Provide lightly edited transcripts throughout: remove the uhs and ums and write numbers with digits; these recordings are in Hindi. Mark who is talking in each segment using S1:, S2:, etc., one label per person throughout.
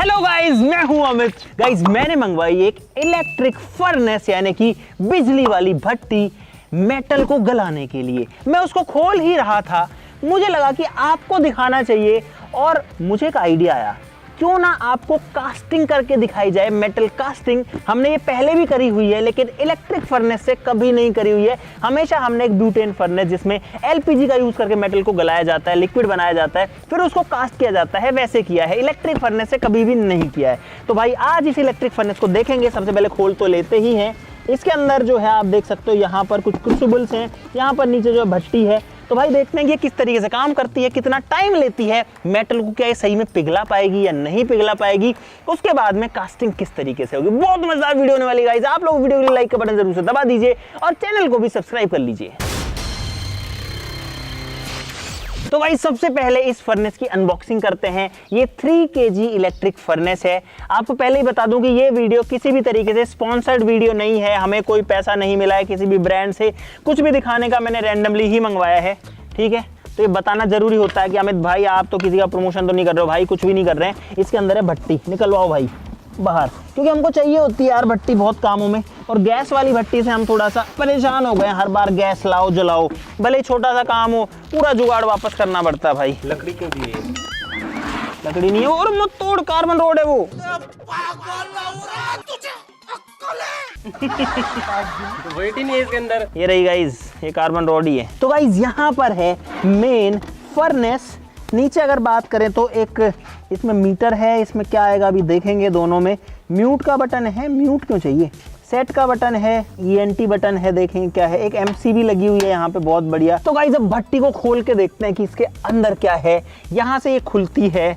S1: हेलो गाइस, मैं हूं अमित। गाइस, मैंने मंगवाई एक इलेक्ट्रिक फर्नेस यानी कि बिजली वाली भट्टी मेटल को गलाने के लिए। मैं उसको खोल ही रहा था, मुझे लगा कि आपको दिखाना चाहिए और मुझे एक आइडिया आया, क्यों ना आपको कास्टिंग करके दिखाई जाए। मेटल कास्टिंग हमने ये पहले भी करी हुई है, लेकिन इलेक्ट्रिक फर्नेस से कभी नहीं करी हुई है। हमेशा हमने एक ब्यूटेन फर्नेस जिसमें एलपीजी का यूज करके मेटल को गलाया जाता है, लिक्विड बनाया जाता है, फिर उसको कास्ट किया जाता है, वैसे किया है। इलेक्ट्रिक फर्नेस से कभी भी नहीं किया है। तो भाई आज इस इलेक्ट्रिक फर्नेस को देखेंगे। सबसे पहले खोल तो लेते ही हैं। इसके अंदर जो है आप देख सकते हो, यहाँ पर कुछ क्रूसिबल्स हैं, यहाँ पर नीचे जो भट्टी है। तो भाई देखते हैं कि किस तरीके से काम करती है, कितना टाइम लेती है, मेटल को क्या ये सही में पिघला पाएगी या नहीं पिघला पाएगी, उसके बाद में कास्टिंग किस तरीके से होगी। बहुत मजेदार वीडियो होने वाली गाइस। आप लोग वीडियो के लिए लाइक का बटन जरूर से दबा दीजिए और चैनल को भी सब्सक्राइब कर लीजिए। तो भाई सबसे पहले इस फर्नेस की अनबॉक्सिंग करते हैं। ये 3 kg इलेक्ट्रिक फर्नेस है। आपको पहले ही बता दूं कि ये वीडियो किसी भी तरीके से स्पॉन्सर्ड वीडियो नहीं है, हमें कोई पैसा नहीं मिला है किसी भी ब्रांड से, कुछ भी दिखाने का मैंने रैंडमली ही मंगवाया है, ठीक है। तो ये बताना जरूरी होता है कि अमित भाई आप तो किसी का प्रमोशन तो नहीं कर रहे हो। भाई कुछ भी नहीं कर रहे हैं। इसके अंदर है भट्टी, निकलवाओ भाई बाहर, क्योंकि हमको चाहिए होती है यार भट्टी बहुत कामों में। और गैस वाली भट्टी से हम थोड़ा सा परेशान हो गए, हर बार गैस लाओ जलाओ, भले ही छोटा सा काम हो, पूरा जुगाड़ वापस करना पड़ता है भाई।
S2: लकड़ी क्यों दी है?
S1: लकड़ी नहीं है और मत तोड़, कार्बन रोड है वो।
S2: तो वेट ही नहीं है इसके अंदर।
S1: ये रही गाइज, ये कार्बन रोड ही है। तो गाइज यहाँ पर है मेन फर्नेस। नीचे अगर बात करें तो एक इसमें मीटर है, इसमें क्या आएगा अभी देखेंगे। दोनों में म्यूट का बटन है, म्यूट क्यों चाहिए, सेट का बटन है, ENT बटन है, देखेंगे क्या है, एक MCB लगी हुई है यहाँ पे, बहुत बढ़िया। तो गाइस अब भट्टी को खोल के देखते हैं कि इसके अंदर क्या है। यहाँ से ये खुलती है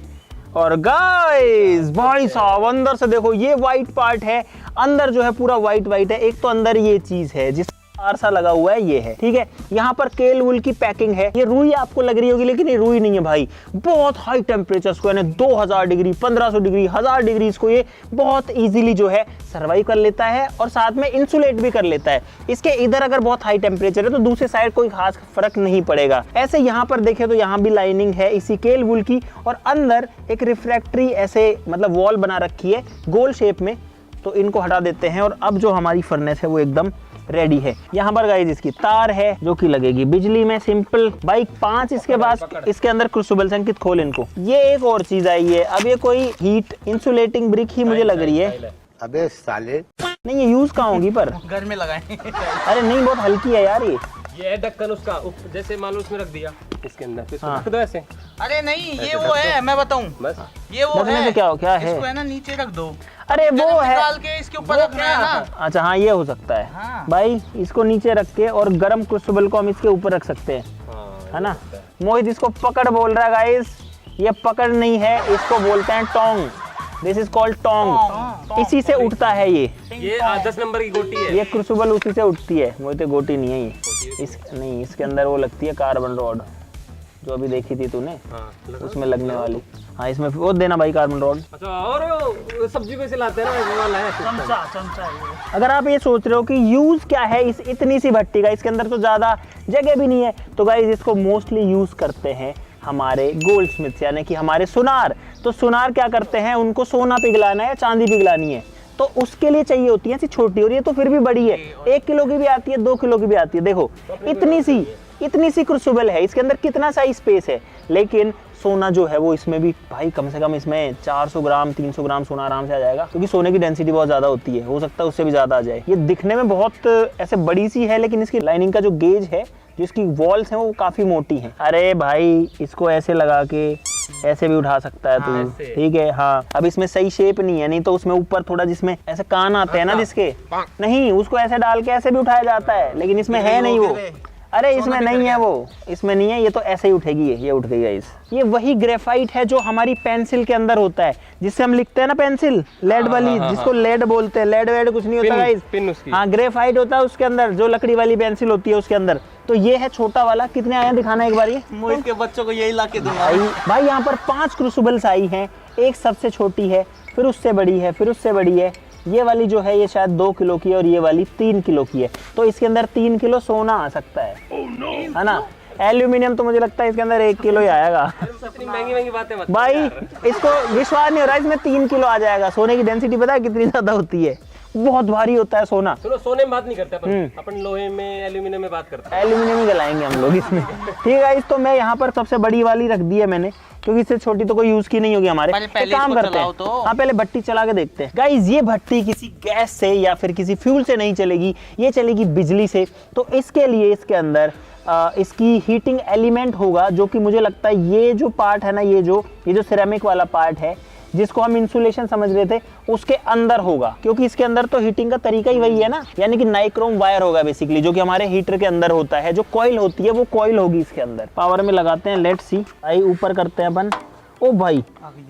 S1: और गाइस भाई साहब अंदर से देखो, ये व्हाइट पार्ट है, अंदर जो है पूरा व्हाइट है। एक तो अंदर ये चीज है जिस सा लगा हुआ है, ये है, ठीक है। यहाँ पर केल वूल की पैकिंग है। ये रुई आपको लग रही होगी, लेकिन ये रुई नहीं है भाई। बहुत हाई टेम्परेचर्स को, यानी 2000 डिग्री, 1500 डिग्री, 1000 डिग्री को ये बहुत इजीली जो है सर्वाइव कर लेता है और साथ में इंसुलेट भी कर लेता है। इसके इधर अगर बहुत हाई टेम्परेचर है तो दूसरी साइड कोई खास फर्क नहीं पड़ेगा। ऐसे यहाँ पर देखें तो यहाँ भी लाइनिंग है इसी केल वूल की, और अंदर एक रिफ्रैक्टरी ऐसे मतलब वॉल बना रखी है गोल शेप में। तो इनको हटा देते हैं और अब जो हमारी फर्नेस है वो एकदम रेडी है। यहाँ पर गाइस इसकी तार है जो कि लगेगी बिजली में, सिंपल। बाइक 5 इसके बाद इसके अंदर क्रूसिबल संकित खोल इनको। ये एक और चीज आई है, अब ये कोई हीट इंसुलेटिंग ब्रिक ही मुझे लग रही है।
S3: अबे साले,
S1: नहीं ये यूज कहाँ होगी पर
S4: घर में लगाए।
S1: अरे नहीं, बहुत हल्की है यार
S2: ये है ढक्कन उसका, जैसे मान लो उसमें रख दिया इसके अंदर, फिर
S1: हाँ।
S2: रख दो ऐसे।
S4: अरे नहीं, ये वो है, मैं बताऊं,
S2: बस
S4: ये वो
S1: रखने
S4: है।
S1: से क्या है,
S4: इसको है ना नीचे रख दो।
S1: अरे वो है,
S4: निकाल के इसके ऊपर रखना है ना।
S1: अच्छा हाँ ये हो सकता है।
S4: हाँ।
S1: भाई इसको नीचे रख के और गर्म क्रूसिबल को हम इसके ऊपर रख सकते हैं, है ना। मोहित इसको पकड़ बोल रहा है गाइस, ये पकड़ नहीं है, इसको बोलते हैं tongue. This is called tongue. इसी से उठता है ये
S2: 10 नंबर की गोटी है।
S1: ये क्रूसिबल उसी से उठती है। मोहित गोटी नहीं है ये, नहीं इसके अंदर वो लगती है कार्बन रॉड, जो अभी देखी थी तूने, उसमें लगने वाली। हाँ इसमें वो देना भाई कार्बन रॉड।
S2: अच्छा, और सब्जी को इसे लाते हैं ना, वो वाला है
S4: चमचा।
S1: अगर आप ये सोच रहे हो कि यूज क्या है इस इतनी सी भट्टी का, इसके अंदर तो ज्यादा जगह भी नहीं है, तो गाइस इसको मोस्टली यूज करते हैं हमारे गोल्ड स्मिथ्स यानी कि हमारे सुनार। तो सुनार क्या करते हैं, उनको सोना पिघलाना है, चांदी पिघलानी है, तो उसके लिए चाहिए होती है ऐसी छोटी, और ये तो फिर भी बड़ी है, 1 किलो की भी आती है, 2 किलो की भी आती है। देखो इतनी सी क्रूसिबल है, इसके अंदर कितना सा स्पेस है। लेकिन सोना जो है वो इसमें भी भाई कम से कम इसमें 400 ग्राम 300 ग्राम सोना आराम से आ जाएगा, क्योंकि सोने की डेंसिटी बहुत ज्यादा होती है, हो सकता है उससे भी ज्यादा आ जाए। ये दिखने में बहुत ऐसे बड़ी सी है, लेकिन इसकी लाइनिंग का जो गेज है, जो इसकी वॉल्स हैं वो काफी मोटी हैं। अरे भाई इसको ऐसे लगा के ऐसे भी उठा सकता है तू, ठीक है। हाँ अब इसमें सही शेप नहीं है, नहीं तो उसमें ऊपर थोड़ा जिसमें ऐसे कान आते हैं ना जिसके, नहीं उसको ऐसे डाल के ऐसे भी उठाया जाता है, लेकिन इसमें है नहीं वो। अरे इसमें नहीं है वो, इसमें नहीं है, ये तो ऐसे ही उठेगी, ये उठ गई गाइस। ये वही ग्रेफाइट है जो हमारी पेंसिल के अंदर होता है, जिससे हम लिखते हैं ना पेंसिल, लेड वाली, जिसको लेड बोलते हैं। लेड वेड कुछ नहीं होता गाइस, हाँ ग्रेफाइट होता है उसके अंदर, जो लकड़ी वाली पेंसिल होती है उसके अंदर। तो ये है छोटा वाला। कितने आए हैं दिखाना एक बार, ये
S4: मोहित के बच्चों को यही ला के दूंगा
S1: भाई। यहाँ पर 5 क्रूसिबल्स आई हैं, एक सबसे छोटी है, फिर उससे बड़ी है, फिर उससे बड़ी है। ये वाली जो है ये शायद 2 किलो की है और ये वाली 3 किलो की है। तो इसके अंदर 3 किलो सोना आ सकता है, है ना। एल्यूमिनियम तो मुझे लगता है इसके अंदर 1 किलो ही आएगा
S2: इतनी महंगी महंगी बातें मत
S1: भाई। इसको विश्वास नहीं हो रहा, इसमें 3 किलो आ जाएगा। सोने की डेंसिटी पता है कितनी ज्यादा होती है? बहुत भारी होता है सोना।
S2: सुनो, सोने में बात नहीं करते अपन लोहे में एल्यूमिनियम में बात करते हैं।
S1: एल्यूमिनियम ही गलाएंगे हम लोग इसमें। ठीक है गाइस, तो मैं यहाँ पर सबसे बड़ी वाली रख दी है मैंने, क्योंकि इससे छोटी तो कोई यूज की नहीं होगी हमारे।
S4: पहले
S1: काम
S4: इसको
S1: करते हैं
S4: चलाओ तो।
S1: हाँ, पहले भट्टी चला के देखते हैं। गाइस ये भट्टी किसी गैस से या फिर किसी फ्यूल से नहीं चलेगी, ये चलेगी बिजली से। तो इसके लिए इसके अंदर इसकी हीटिंग एलिमेंट होगा, जो कि मुझे लगता है ये जो पार्ट है ना, ये जो सिरेमिक वाला पार्ट है जिसको हम इंसुलेशन समझ रहे थे, उसके अंदर होगा। क्योंकि इसके अंदर तो हीटिंग का तरीका ही वही है ना, यानी कि नाइक्रोम वायर होगा बेसिकली, जो कि हमारे हीटर के अंदर होता है। जो कॉइल होती है वो कॉइल होगी इसके अंदर। पावर में लगाते हैं, लेट्स सी। भाई ऊपर करते हैं अपन। ओ भाई,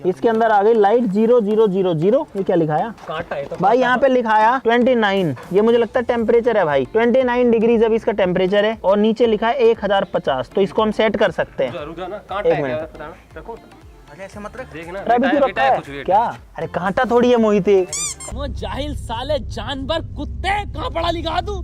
S1: इसके अंदर आ गई लाइट 0000। ये क्या लिखाया
S2: कांटा है तो
S1: भाई? यहाँ पे लिखाया 29। ये मुझे लगता है टेम्परेचर है भाई, 29 डिग्री अभी इसका टेम्परेचर है। और नीचे लिखा है 1050। तो इसको हम सेट कर सकते हैं।
S2: रुक ना, कांटा
S1: एक
S2: है
S1: मिनट।
S2: क्या? बताना, रखो।
S4: अरे ऐसे मत रख।
S2: देखना,
S1: अरे अभी क्यों रखा है?
S2: कुछ वेट।
S1: क्या? अरे कांटा थोड़ी है मोहित।
S3: वो जाहिल साले जानवर कुत्ते कहाँ पढ़ा लिखा दूं?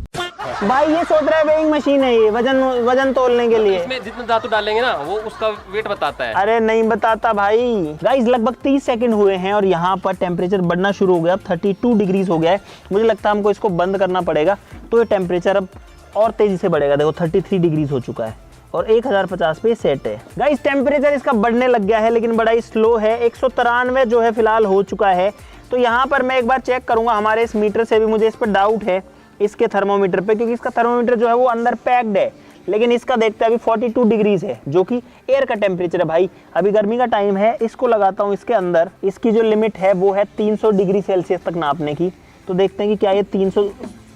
S1: भाई ये सोच रहा है वेइंग मशीन है, ये वजन तोलने के लिए।
S2: इसमें जितने धातु डालेंगे ना वो उसका वेट बताता है।
S1: अरे नहीं बताता भाई। गाइस लगभग 30 सेकंड हुए हैं और यहाँ पर टेम्परेचर बढ़ना शुरू हो गया। 32 डिग्रीज हो गया है। मुझे लगता है हमको इसको बंद करना पड़ेगा, तो ये टेम्परेचर अब और तेजी से बढ़ेगा। देखो 33 डिग्रीज हो चुका है और 1050 पे सेट है। गाइस टेम्परेचर इसका बढ़ने लग गया है, लेकिन बड़ा ही स्लो है। 193 जो है फिलहाल हो चुका है। तो यहाँ पर मैं एक बार चेक करूंगा हमारे इस मीटर से भी। मुझे इस पर डाउट है, इसके थर्मोमीटर पे, क्योंकि इसका थर्मोमीटर जो है वो अंदर पैक्ड है। लेकिन इसका देखते हैं अभी 42 डिग्रीज है, जो कि एयर का टेम्परेचर है भाई। अभी गर्मी का टाइम है। इसको लगाता हूँ इसके अंदर। इसकी जो लिमिट है वो है 300 डिग्री सेल्सियस तक नापने की। तो देखते हैं कि क्या ये 300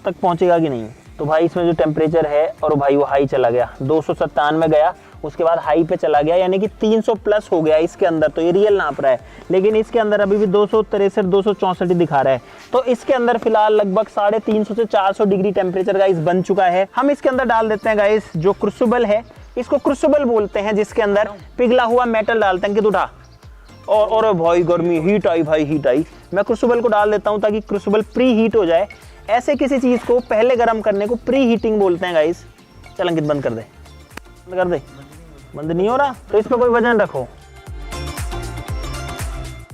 S1: तक पहुंचेगा कि नहीं। तो भाई इसमें जो टेम्परेचर है, और भाई वो हाई चला गया, 297 गया, उसके बाद हाई पे चला गया, यानी कि 300 प्लस हो गया इसके अंदर। तो ये रियल नाप रहा है, लेकिन इसके अंदर अभी भी 263 264 दिखा रहा है। तो इसके अंदर फिलहाल लगभग 350 से 400 डिग्री टेम्परेचर गाइस बन चुका है। हम इसके अंदर डाल देते हैं गाइस जो क्रूसिबल है, इसको क्रूसिबल बोलते हैं, जिसके अंदर पिघला हुआ मेटल डालते हैं। कि उठा और भाई गर्मी, हीट आई भाई, हीट आई। मैं क्रूसिबल को डाल देता हूँ ताकि क्रूसिबल प्री हीट हो जाए। ऐसे किसी चीज को पहले गर्म करने को प्री हीटिंग बोलते हैं गाइस। चल अंकित बंद कर दे, बंद कर दे। बंद नहीं हो रहा तो इस पर कोई वजन रखो।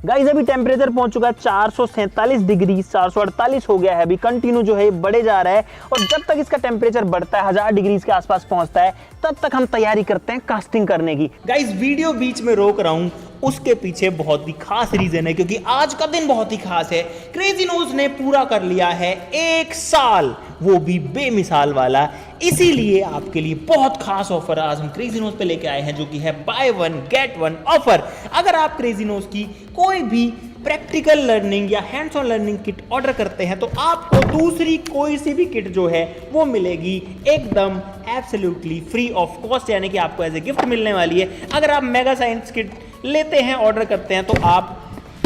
S1: गाइस अभी टेम्परेचर पहुंच चुका है 447 डिग्री, 448 हो गया है। अभी कंटिन्यू जो है बढ़े जा रहा है। और जब तक इसका टेम्परेचर बढ़ता है, 1000 डिग्री के आसपास पहुंचता है, तब तक हम तैयारी करते हैं कास्टिंग करने की। गाइस वीडियो बीच में रोक रहा हूं, उसके पीछे बहुत ही खास रीजन है, क्योंकि आज का दिन बहुत ही खास है। क्रेजी नोज ने पूरा कर लिया है 1 साल, वो भी बेमिसाल वाला। इसीलिए आपके लिए बहुत खास ऑफर आज हम क्रेजी नोज पे लेके आए हैं, जो कि है बाय 1 गेट 1 ऑफर। अगर आप क्रेजी नोज की कोई भी प्रैक्टिकल लर्निंग या hands on learning kit order करते हैं, तो आपको दूसरी कोई सी भी किट जो है वो मिलेगी एकदम एब्सोल्युटली फ्री ऑफ कॉस्ट, यानी कि आपको एज ए गिफ्ट मिलने वाली है। अगर आप मेगा साइंस किट लेते हैं, ऑर्डर करते हैं, तो आप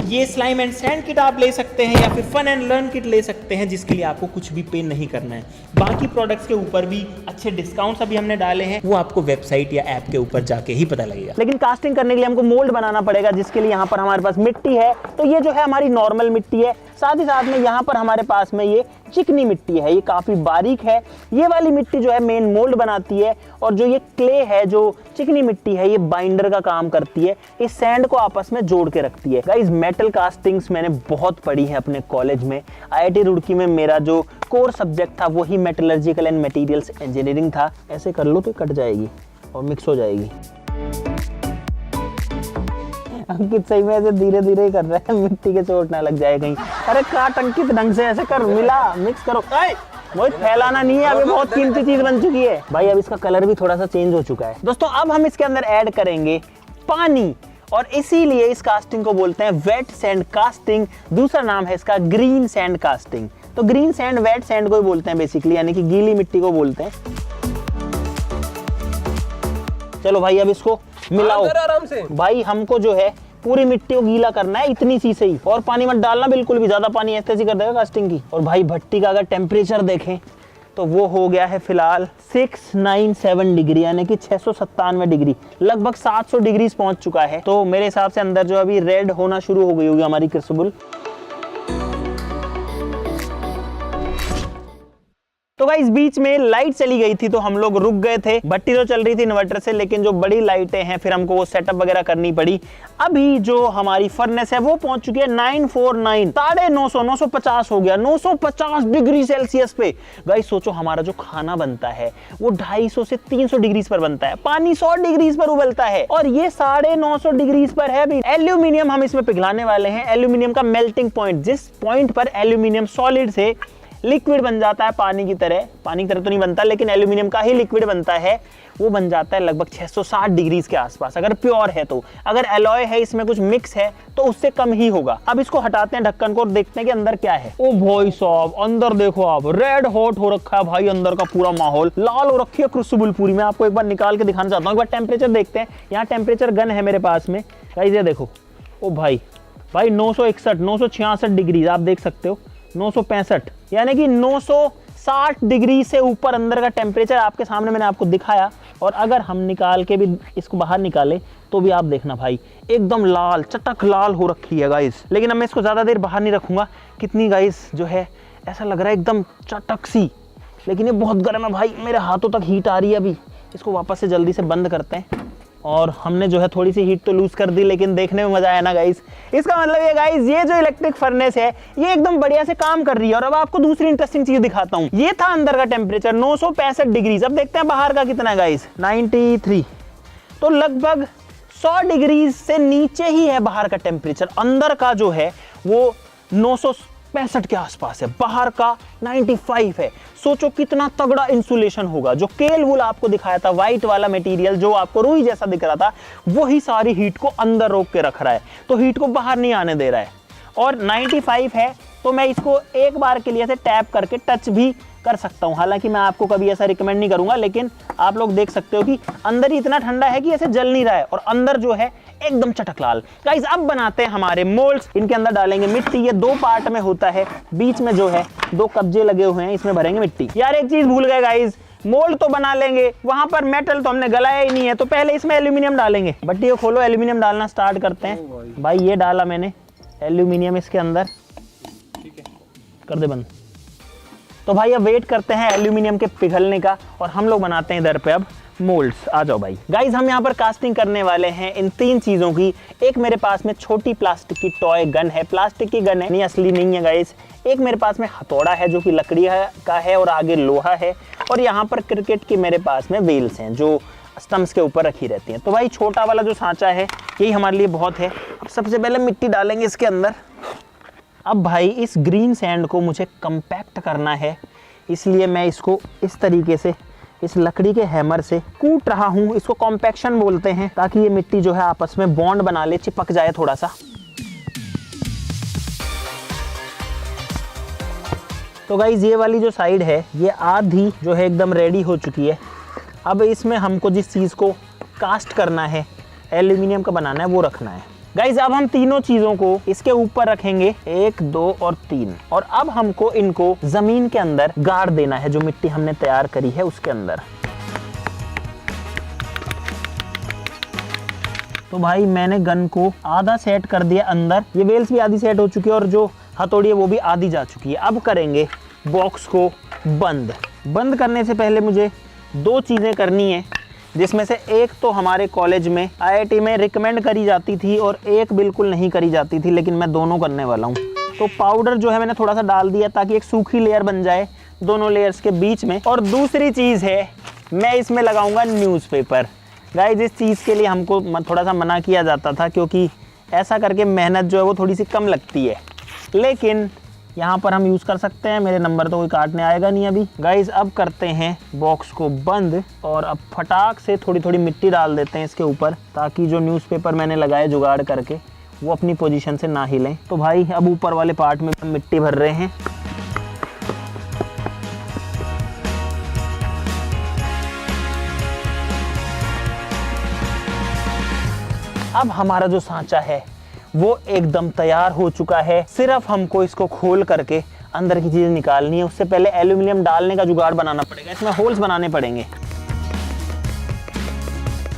S1: ये स्लाइम एंड सैंड किट आप ले सकते हैं, या फिर फन एंड लर्न किट ले सकते हैं, जिसके लिए आपको कुछ भी पे नहीं करना है। बाकी प्रोडक्ट्स के ऊपर भी अच्छे डिस्काउंट्स अभी हमने डाले हैं, वो आपको वेबसाइट या ऐप के ऊपर जाके ही पता लगेगा। लेकिन कास्टिंग करने के लिए हमको मोल्ड बनाना पड़ेगा, जिसके लिए यहाँ पर हमारे पास मिट्टी है। तो ये जो है हमारी नॉर्मल मिट्टी है, साथ ही साथ में यहाँ पर हमारे पास में ये चिकनी मिट्टी है, ये काफी बारीक है। ये वाली मिट्टी जो है मेन मोल्ड बनाती है, और जो ये क्ले है, जो चिकनी मिट्टी है, ये बाइंडर का काम करती है, इस सैंड को आपस में जोड़ के रखती है। गाइस मेटल कास्टिंग्स मैंने बहुत पढ़ी है अपने कॉलेज में। IIT रुड़की में मेरा जो कोर सब्जेक्ट था वही मेटलर्जिकल एंड मटेरियल्स इंजीनियरिंग था। ऐसे कर लो तो कट जाएगी और मिक्स हो जाएगी। अंकित सही में ऐसे धीरे धीरे ही कर रहा है, मिट्टी के चोट ना लग जाए कहीं। अरे काट अंकित, ढंग से ऐसे कर, मिला, मिक्स करो। वो फैलाना नहीं है, अभी बहुत कीमती चीज बन चुकी है भाई। अब इसका कलर भी थोड़ा सा चेंज हो चुका है। दोस्तों अब हम इसके अंदर ऐड करेंगे पानी, और इसीलिए इस कास्टिंग को बोलते हैं वेट सैंड कास्टिंग। दूसरा नाम है इसका ग्रीन सैंड कास्टिंग। तो ग्रीन सैंड वेट सैंड को ही बोलते हैं बेसिकली, यानी कि गीली मिट्टी को बोलते हैं। चलो भाई अब इसको मिलाओ
S2: आराम से
S1: भाई। हमको जो है पूरी मिट्टी को गीला करना है, इतनी सी से ही, और पानी मत डालना बिल्कुल भी, ज्यादा पानी ऐसे कर देगा कास्टिंग की। और भाई भट्टी का अगर टेम्परेचर देखें तो वो हो गया है फिलहाल 697 डिग्री, यानी कि 697 डिग्री, लगभग 700 डिग्री पहुंच चुका है। तो मेरे हिसाब से अंदर जो अभी रेड होना शुरू हो गई होगी हमारी क्रूसिबल। तो गाइस बीच में लाइट चली गई थी तो हम लोग रुक गए थे। बत्ती तो चल रही थी इन्वर्टर से, लेकिन जो बड़ी लाइटें हैं फिर हमको वो सेटअप वगैरह करनी पड़ी। अभी जो हमारी फर्नेस है वो पहुंच चुकी है 949, 950, 950 हो गया, 950 डिग्री सेल्सियस पे। गाइस सोचो हमारा जो खाना बनता है वो 250 से 300 डिग्री पर बनता है, पानी 100 डिग्री पर उबलता है और ये 950 डिग्री पर है। अभी एल्यूमिनियम हम इसमें पिघलाने वाले हैं। एल्यूमिनियम का मेल्टिंग पॉइंट, जिस पॉइंट पर एल्यूमिनियम सॉलिड से लिक्विड बन जाता है पानी की तरह तो नहीं बनता, लेकिन एल्यूमिनियम का ही लिक्विड बनता है, वो बन जाता है लगभग 660 डिग्री के आसपास, अगर प्योर है तो। अगर एलॉय है, इसमें कुछ मिक्स है तो उससे कम ही होगा। अब इसको हटाते हैं ढक्कन को और देखते हैं कि अंदर क्या है। ओ भाई साहब, अंदर देखो आप, रेड हॉट हो रखा है भाई, अंदर का पूरा माहौल लाल हो रखी है क्रूसिबल पूरी। मैं आपको एक बार निकाल के दिखाना चाहता हूँ। एक बार टेम्परेचर देखते हैं। यहाँ टेम्परेचर गन है मेरे पास में गाइस, ये देखो। ओ भाई 961, 966 डिग्री आप देख सकते हो, 965, यानी कि 960 डिग्री से ऊपर अंदर का टेम्परेचर आपके सामने मैंने आपको दिखाया। और अगर हम निकाल के भी इसको बाहर निकाले तो भी आप देखना भाई एकदम लाल, चटक लाल हो रखी है गाइस। लेकिन अब मैं इसको ज़्यादा देर बाहर नहीं रखूँगा। कितनी गाइस जो है ऐसा लग रहा है एकदम चटक सी, लेकिन ये बहुत गर्म है भाई, मेरे हाथों तक हीट आ रही है। अभी इसको वापस से जल्दी से बंद करते हैं। और हमने जो है थोड़ी सी हीट तो लूज कर दी, लेकिन देखने में मजा आया ना गाइस। इसका मतलब ये गाइस, ये जो इलेक्ट्रिक फर्नेस है ये एकदम बढ़िया से काम कर रही है। और अब आपको दूसरी इंटरेस्टिंग चीज दिखाता हूँ। ये था अंदर का टेम्परेचर 965 डिग्री। अब देखते हैं बाहर का कितना है गाइस, 93। तो लगभग 100 डिग्री से नीचे ही है बाहर का टेम्परेचर। अंदर का जो है वो 965 के आसपास है, बाहर का 95 है। सोचो कितना तगड़ा इंसुलेशन होगा। जो केल वूल आपको दिखाया था, व्हाइट वाला मटेरियल जो आपको रुई जैसा दिख रहा था, वही सारी हीट को अंदर रोक के रख रहा है, तो हीट को बाहर नहीं आने दे रहा है। और 95 है तो मैं इसको एक बार के लिए ऐसे टैप करके टच भी कर सकता हूं। हालांकि मैं आपको कभी ऐसा रिकमेंड नहीं करूंगा, लेकिन आप लोग देख सकते हो कि अंदर ही इतना ठंडा है कि ऐसे जल नहीं रहा है और अंदर जो है एकदम चटक लाल। गाइस अब बनाते हैं हमारे मोल्ड्स। इनके अंदर डालेंगे मिट्टी। ये 2 पार्ट में होता है, बीच में जो है 2 कब्जे लगे हुए हैं, इसमें भरेंगे मिट्टी। यार एक चीज भूल गए गाइस, मोल्ड तो बना लेंगे, वहां पर मेटल तो हमने गलाया ही नहीं है, तो पहले इसमें एल्यूमिनियम डालेंगे। बट्टी को खोलो, एल्यूमिनियम डालना स्टार्ट करते हैं। भाई ये डाला मैंने एल्यूमिनियम इसके अंदर, कर दे बंद। तो भाई अब वेट करते हैं एल्यूमिनियम के पिघलने का और हम लोग बनाते हैं इधर पे अब मोल्ड्स। आ जाओ भाई। गाइस हम यहाँ पर कास्टिंग करने वाले हैं इन 3 चीजों की। एक मेरे पास में छोटी प्लास्टिक की टॉय गन है, प्लास्टिक की गन है, नहीं असली नहीं है गाइस। एक मेरे पास में हथौड़ा है जो कि लकड़ी का है और आगे लोहा है। और यहाँ पर क्रिकेट की मेरे पास में व्हील्स हैं जो स्टम्प्स के ऊपर रखी रहती हैं। तो भाई छोटा वाला जो सांचा है यही हमारे लिए बहुत है। अब सबसे पहले मिट्टी डालेंगे इसके अंदर। अब भाई इस ग्रीन सैंड को मुझे कंपैक्ट करना है, इसलिए मैं इसको इस तरीके से इस लकड़ी के हैमर से कूट रहा हूँ। इसको कॉम्पैक्शन बोलते हैं, ताकि ये मिट्टी जो है आपस में बॉन्ड बना ले, चिपक जाए थोड़ा सा। तो गाइज ये वाली जो साइड है ये आधी जो है एकदम रेडी हो चुकी है। अब इसमें हमको जिस चीज़ को कास्ट करना है, एल्यूमिनियम का बनाना है, वो रखना है। गाइज अब हम तीनों चीजों को इसके ऊपर रखेंगे, 1, 2 और 3। और अब हमको इनको जमीन के अंदर गाड़ देना है, जो मिट्टी हमने तैयार करी है उसके अंदर। तो भाई मैंने गन को आधा सेट कर दिया अंदर, ये वेल्स भी आधी सेट हो चुकी है और जो हथौड़ी है वो भी आधी जा चुकी है। अब करेंगे बॉक्स को बंद करने से पहले मुझे 2 चीजें करनी है, जिसमें से एक तो हमारे कॉलेज में IIT में रिकमेंड करी जाती थी और एक बिल्कुल नहीं करी जाती थी, लेकिन मैं दोनों करने वाला हूँ। तो पाउडर जो है मैंने थोड़ा सा डाल दिया ताकि एक सूखी लेयर बन जाए दोनों लेयर्स के बीच में। और दूसरी चीज़ है, मैं इसमें लगाऊंगा न्यूज़पेपर। गाइस इस चीज़ के लिए हमको थोड़ा सा मना किया जाता था, क्योंकि ऐसा करके मेहनत जो है वो थोड़ी सी कम लगती है, लेकिन यहाँ पर हम यूज़ कर सकते हैं। मेरे नंबर तो कोई काटने आएगा नहीं अभी। गाइस अब करते हैं बॉक्स को बंद और अब फटाक से थोड़ी थोड़ी मिट्टी डाल देते हैं इसके ऊपर, ताकि जो न्यूज़पेपर मैंने लगाए जुगाड़ करके वो अपनी पोजीशन से ना हिलें। तो भाई अब ऊपर वाले पार्ट में मिट्टी भर रहे हैं। अब हमारा जो सांचा है वो एकदम तैयार हो चुका है। सिर्फ हमको इसको खोल करके अंदर की चीज़ निकालनी है। उससे पहले एल्यूमिनियम डालने का जुगाड़ बनाना पड़ेगा, इसमें होल्स बनाने पड़ेंगे।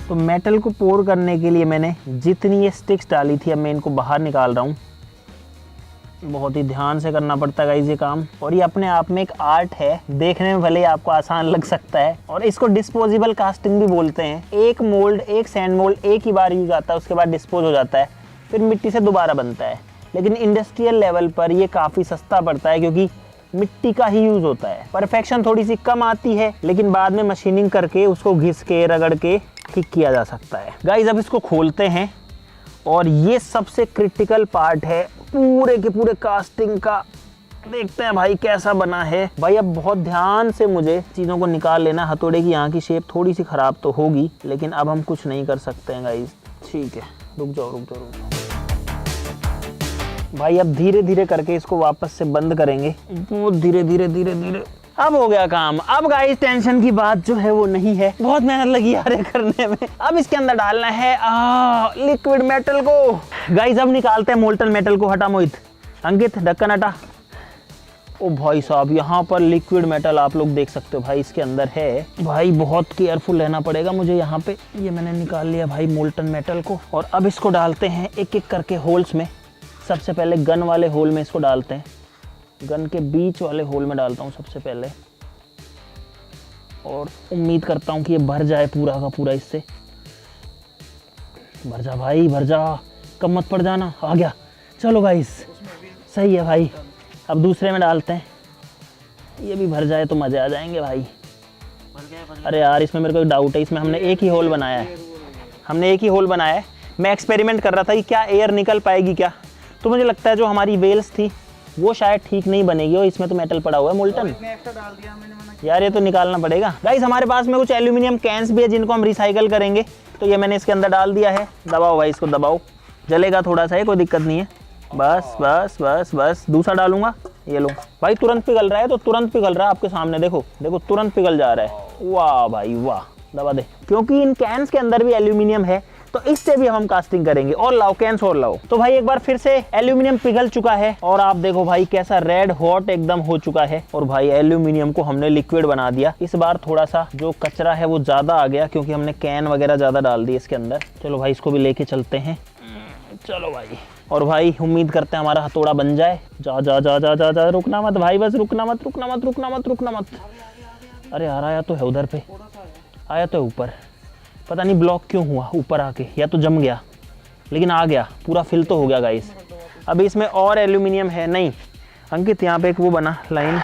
S1: तो मेटल को पोर करने के लिए मैंने जितनी ये स्टिक्स डाली थी, अब मैं इनको बाहर निकाल रहा हूँ। बहुत ही ध्यान से करना पड़ता है गाइस ये काम, और ये अपने आप में एक आर्ट है। देखने में भले ही आपको आसान लग सकता है, और इसको डिस्पोजेबल कास्टिंग भी बोलते हैं। एक मोल्ड, एक सैंड मोल्ड एक ही बार यूज आता है, उसके बाद डिस्पोज हो जाता है, फिर मिट्टी से दोबारा बनता है। लेकिन इंडस्ट्रियल लेवल पर ये काफ़ी सस्ता पड़ता है क्योंकि मिट्टी का ही यूज़ होता है। परफेक्शन थोड़ी सी कम आती है, लेकिन बाद में मशीनिंग करके उसको घिस के रगड़ के ठीक किया जा सकता है। गाइस अब इसको खोलते हैं, और ये सबसे क्रिटिकल पार्ट है पूरे के पूरे कास्टिंग का। देखते हैं भाई कैसा बना है। भाई अब बहुत ध्यान से मुझे चीज़ों को निकाल लेना। हथौड़े की यहाँ की शेप थोड़ी सी ख़राब तो होगी, लेकिन अब हम कुछ नहीं कर सकते हैं गाइस। ठीक है, रुक जाओ रुक जाओ रुक जाओ भाई। अब धीरे धीरे करके इसको वापस से बंद करेंगे, बहुत धीरे धीरे धीरे धीरे। अब हो गया काम। अब गाइस टेंशन की बात जो है वो नहीं है, बहुत मेहनत लगी यार ये करने में। अब इसके अंदर डालना है लिक्विड मेटल को। गाइस अब निकालते हैं मोल्टन मेटल को। हटा मोहित, अंकित ढक्कन हटा। ओ भाई साहब, यहाँ पर लिक्विड मेटल आप लोग देख सकते हो भाई इसके अंदर है। भाई बहुत केयरफुल रहना पड़ेगा मुझे यहाँ पे। ये मैंने निकाल लिया भाई मोल्टन मेटल को, और अब इसको डालते हैं एक एक करके होल्स में। सबसे पहले गन वाले होल में इसको डालते हैं, गन के बीच वाले होल में डालता हूँ सबसे पहले, और उम्मीद करता हूँ कि ये भर जाए पूरा का पूरा। इससे भर जा भाई, भर जा, कम मत पड़ जाना। आ गया, चलो गाइस सही है भाई। अब दूसरे में डालते हैं, ये भी भर जाए तो मजे आ जाएंगे भाई। अरे यार इसमें मेरे को एक डाउट है, इसमें हमने एक ही होल बनाया है, हमने एक ही होल बनाया है। मैं एक्सपेरिमेंट कर रहा था कि क्या एयर निकल पाएगी क्या, तो मुझे लगता है जो हमारी वेल्स थी वो शायद ठीक नहीं बनेगी, और इसमें तो मेटल पड़ा हुआ है मोल्टन। यार ये तो निकालना पड़ेगा। गाइस हमारे पास में कुछ एल्यूमिनियम कैंस भी है जिनको हम रिसाइकल करेंगे, तो ये मैंने इसके अंदर डाल दिया है। दबाओ भाई इसको, दबाओ, जलेगा थोड़ा सा है, कोई दिक्कत नहीं है। बस बस बस बस, दूसरा डालूंगा। ये लो भाई, तुरंत पिघल रहा है, तो तुरंत पिघल रहा है आपके सामने, देखो देखो तुरंत पिघल जा रहा है। वाह भाई वाह, दबा दे। क्योंकि इन कैंस के अंदर भी एल्यूमिनियम है, तो इससे भी हम कास्टिंग करेंगे। और लाओ कैंस और लाओ। तो भाई एक बार फिर से एल्यूमिनियम पिघल चुका है, और आप देखो भाई कैसा रेड हॉट एकदम हो चुका है। और भाई एल्यूमिनियम को हमने लिक्विड बना दिया। इस बार थोड़ा सा जो कचरा है वो ज्यादा आ गया, क्योंकि हमने कैन वगैरह ज्यादा डाल दी इसके अंदर। चलो भाई इसको भी लेके चलते हैं, चलो भाई। और भाई उम्मीद करते हैं हमारा हथौड़ा बन जाए। जा जा जा जा जा जा, रुकना मत भाई, बस रुकना मत रुकना मत रुकना मत रुकना मत। अरे यार आया तो है उधर पे, आया तो है ऊपर, पता नहीं ब्लॉक क्यों हुआ ऊपर आके, या तो जम गया, लेकिन आ गया, पूरा फिल तो हो गया गाइस। अभी इसमें और एल्यूमिनियम है नहीं। अंकित यहाँ पे एक वो बना लाइन,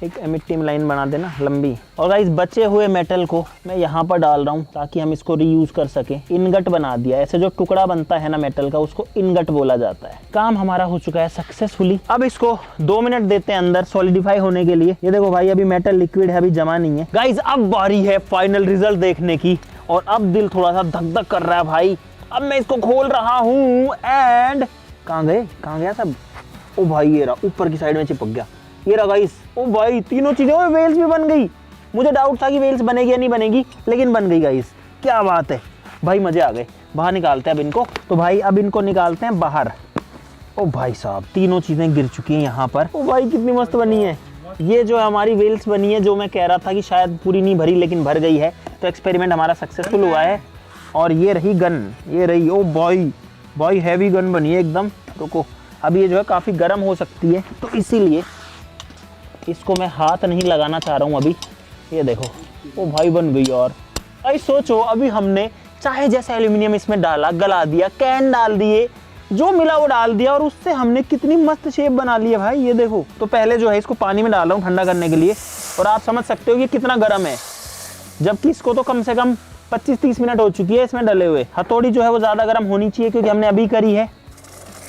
S1: एक मिट्टी में लाइन बना देना लंबी। और गाइस बचे हुए मेटल को मैं यहाँ पर डाल रहा हूँ ताकि हम इसको रीयूज कर सकें। इनगट बना दिया, ऐसे जो टुकड़ा बनता है ना मेटल का, उसको इनगट बोला जाता है। काम हमारा हो चुका है सक्सेसफुली। अब इसको 2 मिनट देते हैं अंदर सॉलिडिफाई होने के लिए। ये देखो भाई अभी मेटल लिक्विड है, अभी जमा नहीं है। गाइस अब बारी है फाइनल रिजल्ट देखने की, और अब दिल थोड़ा सा धक धक कर रहा है भाई। अब मैं इसको खोल रहा हूँ, एंड कहाँ गया सब? ओ भाई ये रहा, ऊपर की साइड में चिपक गया। ये रहा गाइस, ओ भाई तीनों चीजों में वेल्स भी बन गई। मुझे डाउट था कि वेल्स बनेगी या नहीं बनेगी, लेकिन बन गई गाइस। क्या बात है भाई, मजे आ गए। बाहर निकालते हैं अब इनको। तो भाई अब इनको निकालते हैं बाहर। ओ भाई साहब तीनों चीजें गिर चुकी हैं यहाँ पर। ओ भाई कितनी मस्त बनी है। ये जो हमारी वेल्स बनी है, जो मैं कह रहा था कि शायद पूरी नहीं भरी लेकिन भर गई है, तो एक्सपेरिमेंट हमारा सक्सेसफुल हुआ है। और ये रही गन, ये रही। ओ भाई हैवी गन बनी है एकदम। रुको, अब ये जो है काफ़ी गर्म हो सकती है, तो इसीलिए इसको मैं हाथ नहीं लगाना चाह रहा हूँ अभी। ये देखो, ओ भाई बन गई। और भाई सोचो, अभी हमने चाहे जैसे एल्यूमिनियम इसमें डाला, गला दिया, कैन डाल दिए, जो मिला वो डाल दिया, और उससे हमने कितनी मस्त शेप बना ली है भाई। ये देखो, तो पहले जो है इसको पानी में डाल रहा हूँ ठंडा करने के लिए, और आप समझ सकते हो कि कितना गर्म है, जबकि इसको तो कम से कम 25-30 मिनट हो चुकी है इसमें डले हुए। हथौड़ी जो है वो ज़्यादा गर्म होनी चाहिए, क्योंकि हमने अभी करी है।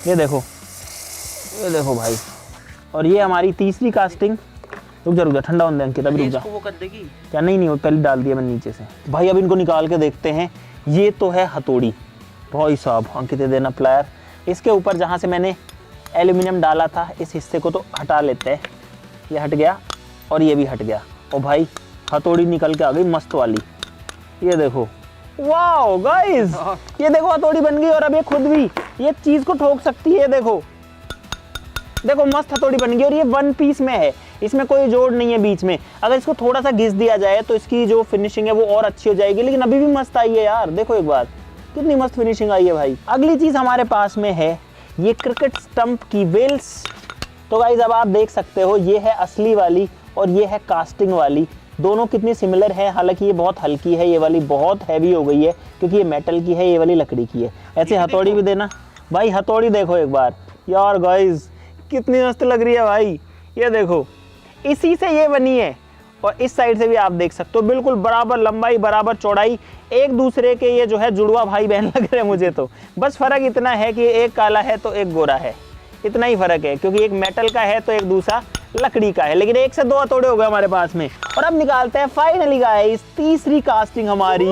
S1: ये देखो भाई। और ये हमारी तीसरी कास्टिंग। रुक जा ठंडा होने दे अंकित, अभी रुक जा।
S4: वो कर देगी
S1: क्या? नहीं वो पहले डाल दिया मैंने नीचे से। भाई अब इनको निकाल के देखते हैं। ये तो है हथौड़ी भाई साहब। अंकित दे देना प्लायर। इसके ऊपर जहाँ से मैंने एल्यूमिनियम डाला था, इस हिस्से को तो हटा लेते हैं। ये हट गया और ये भी हट गया। और भाई हथौड़ी निकल के आ गई मस्त वाली। ये देखो, वाओ गाइस, ये देखो हथौड़ी बन गई। और अब ये खुद भी ये चीज़ को ठोक सकती है। देखो मस्त हथौड़ी बन गई। और ये 1 पीस में है, इसमें कोई जोड़ नहीं है बीच में। अगर इसको थोड़ा सा घिस दिया जाए तो इसकी जो फिनिशिंग है वो और अच्छी हो जाएगी, लेकिन अभी भी मस्त आई है यार। देखो एक बार कितनी मस्त फिनिशिंग आई है भाई। अगली चीज़ हमारे पास में है ये क्रिकेट स्टंप की व्हील्स। तो गाइज अब आप देख सकते हो ये है असली वाली और ये है कास्टिंग वाली, दोनों कितनी सिमिलर है। हालांकि ये बहुत हल्की है, ये वाली बहुत हैवी हो गई है क्योंकि ये मेटल की है, ये वाली लकड़ी की है। ऐसे हथौड़ी भी देना भाई, हथौड़ी देखो एक बार यार गाइज कितनी मस्त लग रही है भाई। ये देखो इसी से ये बनी है और इस साइड से भी आप देख सकते हो बिल्कुल बराबर लंबाई बराबर चौड़ाई, एक दूसरे के ये जो है जुड़वा भाई बहन लग रहे हैं मुझे तो। बस फर्क इतना है कि एक काला है तो एक गोरा है, इतना ही फर्क है, क्योंकि एक मेटल का है तो एक दूसरा लकड़ी का है। लेकिन एक से 2 हथौड़े हो गए हमारे पास में। और अब निकालते हैं फाइनली गाइस तीसरी कास्टिंग हमारी।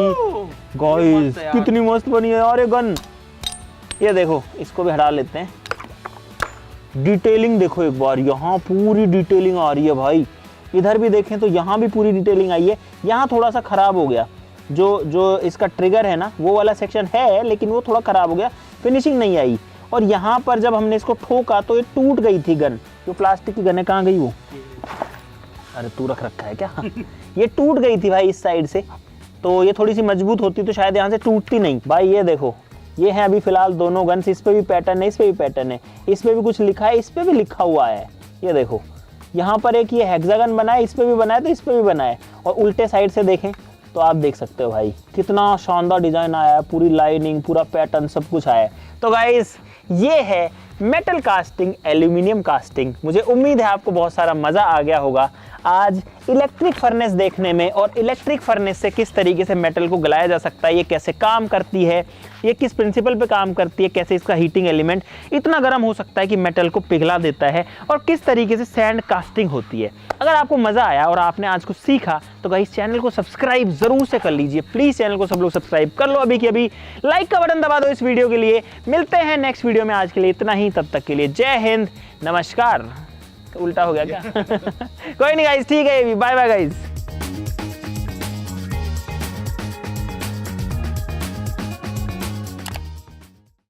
S1: गाइस कितनी मस्त बनी है यार ये गन। ये देखो इसको भी हटा लेते हैं। डिटेलिंग देखो एक बार, यहाँ पूरी डिटेलिंग आ रही है भाई। इधर भी देखें तो यहाँ भी पूरी डिटेलिंग आई है। यहाँ थोड़ा सा खराब हो गया, जो इसका ट्रिगर है ना वो वाला सेक्शन है, लेकिन वो थोड़ा खराब हो गया, फिनिशिंग नहीं आई। और यहाँ पर जब हमने इसको ठोका तो ये टूट गई थी गन। जो प्लास्टिक की गन है कहाँ गई वो? अरे तू रख रखा है क्या? ये टूट गई थी भाई इस साइड से, तो ये थोड़ी सी मजबूत होती तो शायद यहाँ से टूटती नहीं भाई। ये देखो ये है अभी फिलहाल दोनों गन्स, इस पे भी पैटर्न है, इस पे भी पैटर्न है, इस पे भी कुछ लिखा है, इस पे भी लिखा हुआ है। ये देखो यहाँ पर एक ये हेक्सागन बना है, इस पे भी बना है तो इस पे भी बना है। और उल्टे साइड से देखें तो आप देख सकते हो भाई कितना शानदार डिजाइन आया है, पूरी लाइनिंग पूरा पैटर्न सब कुछ आया है। तो गाइस ये है मेटल कास्टिंग, एल्यूमिनियम कास्टिंग। मुझे उम्मीद है आपको बहुत सारा मज़ा आ गया होगा आज इलेक्ट्रिक फर्नेस देखने में, और इलेक्ट्रिक फर्नेस से किस तरीके से मेटल को गलाया जा सकता है, ये कैसे काम करती है, ये किस प्रिंसिपल पे काम करती है, कैसे इसका हीटिंग एलिमेंट इतना गर्म हो सकता है कि मेटल को पिघला देता है, और किस तरीके से सैंड कास्टिंग होती है। अगर आपको मज़ा आया और आपने आज कुछ सीखा तो गाइस चैनल को सब्सक्राइब ज़रूर से कर लीजिए। प्लीज़ चैनल को सब लोग सब्सक्राइब कर लो अभी के अभी, लाइक का बटन दबा दो इस वीडियो के लिए। मिलते हैं नेक्स्ट वीडियो में, आज के लिए इतना ही, तब तक के लिए जय हिंद, नमस्कार। उल्टा हो गया क्या? कोई नहीं गाइस, ठीक है, बाय बाय गाइस।